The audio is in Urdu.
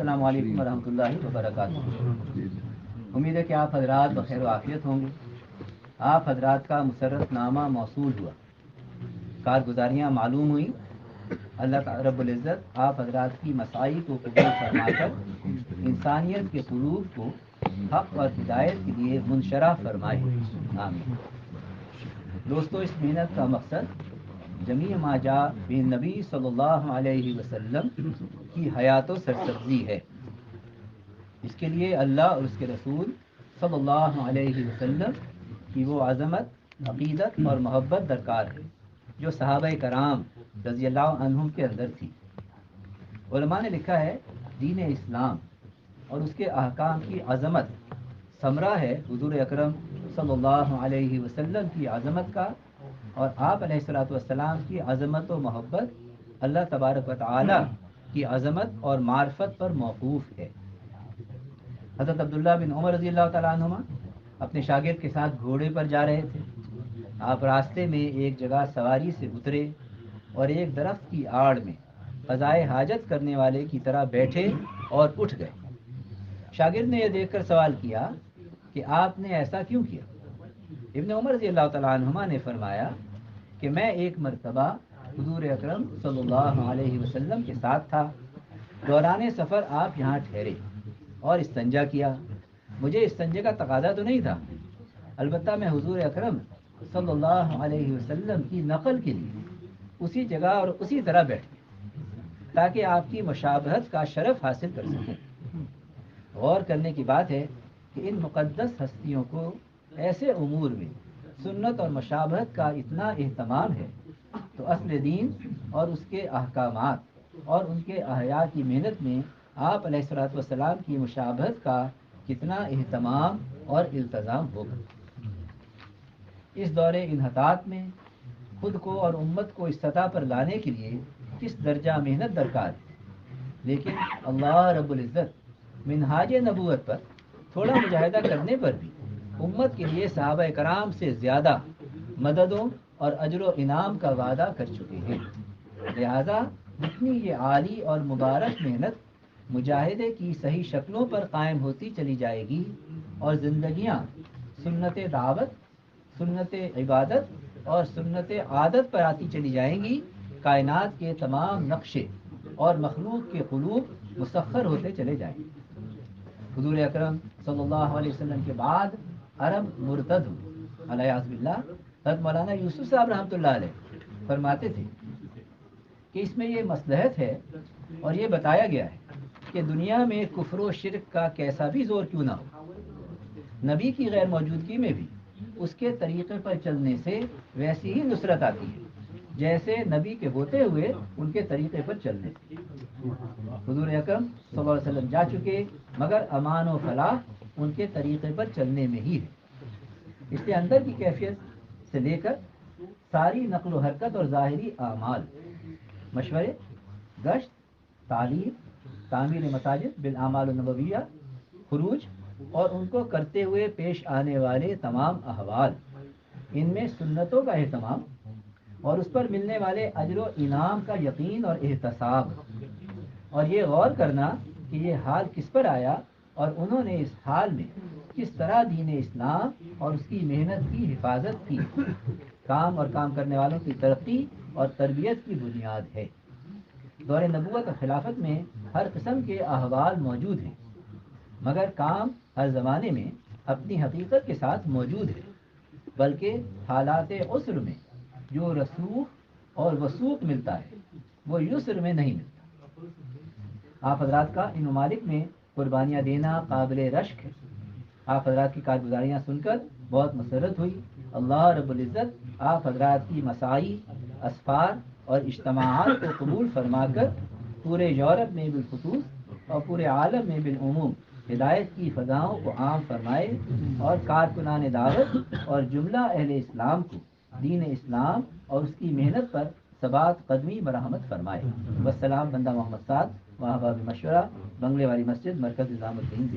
السلام علیکم ورحمۃ اللہ وبرکاتہ۔ امید ہے کہ آپ حضرات بخیر و عافیت ہوں گے۔ آپ حضرات کا مسرت نامہ موصول ہوا، کارگزاریاں معلوم ہوئیں۔ اللہ تعالی رب العزت آپ حضرات کی مساعی کو قبول فرما کر انسانیت کے قلوب کو حق اور ہدایت کے لیے منشرح فرمائے، آمین۔ دوستو، اس محنت کا مقصد جمیع ما جاء بن نبی صلی اللہ علیہ وسلم کی حیات و سرسبزی ہے۔ اس کے لیے اللہ اور اس کے رسول صلی اللہ علیہ وسلم کی وہ عظمت، عقیدت اور محبت درکار ہے جو صحابہ کرام رضی اللہ عنہم کے اندر تھی۔ علماء نے لکھا ہے دین اسلام اور اس کے احکام کی عظمت ثمرہ ہے حضور اکرم صلی اللہ علیہ وسلم کی عظمت کا، اور آپ علیہ الصلوۃ والسلام کی عظمت و محبت اللہ تبارک و تعالی کی عظمت اور معرفت پر موقوف ہے۔ حضرت عبداللہ بن عمر رضی اللہ تعالیٰ عنہما اپنے شاگرد کے ساتھ گھوڑے پر جا رہے تھے۔ آپ راستے میں ایک جگہ سواری سے اترے اور ایک درخت کی آڑ میں قضائے حاجت کرنے والے کی طرح بیٹھے اور اٹھ گئے۔ شاگرد نے یہ دیکھ کر سوال کیا کہ آپ نے ایسا کیوں کیا؟ ابن عمر رضی اللہ تعالیٰ عنہما نے فرمایا کہ میں ایک مرتبہ حضور اکرم صلی اللہ علیہ وسلم کے ساتھ تھا، دوران سفر آپ یہاں ٹھہرے اور استنجا کیا۔ مجھے استنجے کا تقاضا تو نہیں تھا، البتہ میں حضور اکرم صلی اللہ علیہ وسلم کی نقل کے لیے اسی جگہ اور اسی طرح بیٹھ گیا تاکہ آپ کی مشابہت کا شرف حاصل کر سکوں۔ غور کرنے کی بات ہے کہ ان مقدس ہستیوں کو ایسے امور میں سنت اور مشابہت کا اتنا اہتمام ہے، تو اصل دین اور اس کے احکامات اور ان کے احیاء کی محنت میں آپ علیہ الصلوۃ والسلام کی مشابہت کا کتنا اہتمام اور التزام ہوگا۔ اس دور انحطاط میں خود کو اور امت کو اس سطح پر لانے کے لیے کس درجہ محنت درکار ہے، لیکن اللہ رب العزت منہاج نبوت پر تھوڑا مجاہدہ کرنے پر بھی امت کے لیے صحابہ کرام سے زیادہ مددوں اور اجر و انعام کا وعدہ کر چکے ہیں۔ لہذا جتنی یہ عالی اور مبارک محنت مجاہدے کی صحیح شکلوں پر قائم ہوتی چلی جائے گی اور زندگیاں سنت دعوت، سنت عبادت اور سنت عادت پر آتی چلی جائیں گی، کائنات کے تمام نقشے اور مخلوق کے قلوب مسخر ہوتے چلے جائیں گے۔ حضور اکرم صلی اللہ علیہ وسلم کے بعد عرب مرتد ہوئے، علیہ باللہ۔ حضرت مولانا یوسف صاحب رحمۃ اللہ علیہ فرماتے تھے کہ اس میں یہ مصلحت ہے اور یہ بتایا گیا ہے کہ دنیا میں کفر و شرک کا کیسا بھی زور کیوں نہ ہو، نبی کی غیر موجودگی میں بھی اس کے طریقے پر چلنے سے ویسی ہی نصرت آتی ہے جیسے نبی کے ہوتے ہوئے ان کے طریقے پر چلنے سے۔ حضور اکرم صلی اللہ علیہ وسلم جا چکے، مگر امان و فلاح ان کے طریقے پر چلنے میں ہی ہے۔ اس لیے اندر کی کیفیت سے لے کر ساری نقل و حرکت اور ظاہری اعمال، مشورے، گشت، تعلیم، تعمیر مساجد بالاعمال النبویہ، خروج اور ان کو کرتے ہوئے پیش آنے والے تمام احوال، ان میں سنتوں کا اہتمام اور اس پر ملنے والے اجر و انعام کا یقین اور احتساب، اور یہ غور کرنا کہ یہ حال کس پر آیا اور انہوں نے اس حال میں کس طرح دین اسلام اور اس کی محنت کی حفاظت کی، کام اور کام کرنے والوں کی ترقی اور تربیت کی بنیاد ہے۔ دور نبوت اور خلافت میں ہر قسم کے احوال موجود ہیں، مگر کام ہر زمانے میں اپنی حقیقت کے ساتھ موجود ہے، بلکہ حالات عسر میں جو رسوخ اور وثوق ملتا ہے وہ یسر میں نہیں ملتا۔ آپ حضرات کا ان ممالک میں قربانیاں دینا قابل رشک ہے۔ آپ حضرات کی کارگزاریاں سن کر بہت مسرت ہوئی۔ اللہ رب العزت آپ حضرات کی مساعی، اسفار اور اجتماعات کو قبول فرما کر پورے یورپ میں بالخصوص اور پورے عالم میں بالعموم ہدایت کی فضاؤں کو عام فرمائے، اور کارکنان دعوت اور جملہ اہل اسلام کو دین اسلام اور اس کی محنت پر ثبات قدمی مرحمت فرمائے۔ والسلام، بندہ محمد سعد، وہاں باب مشورہ، بنگلے والی مسجد، مرکز نظام الدین۔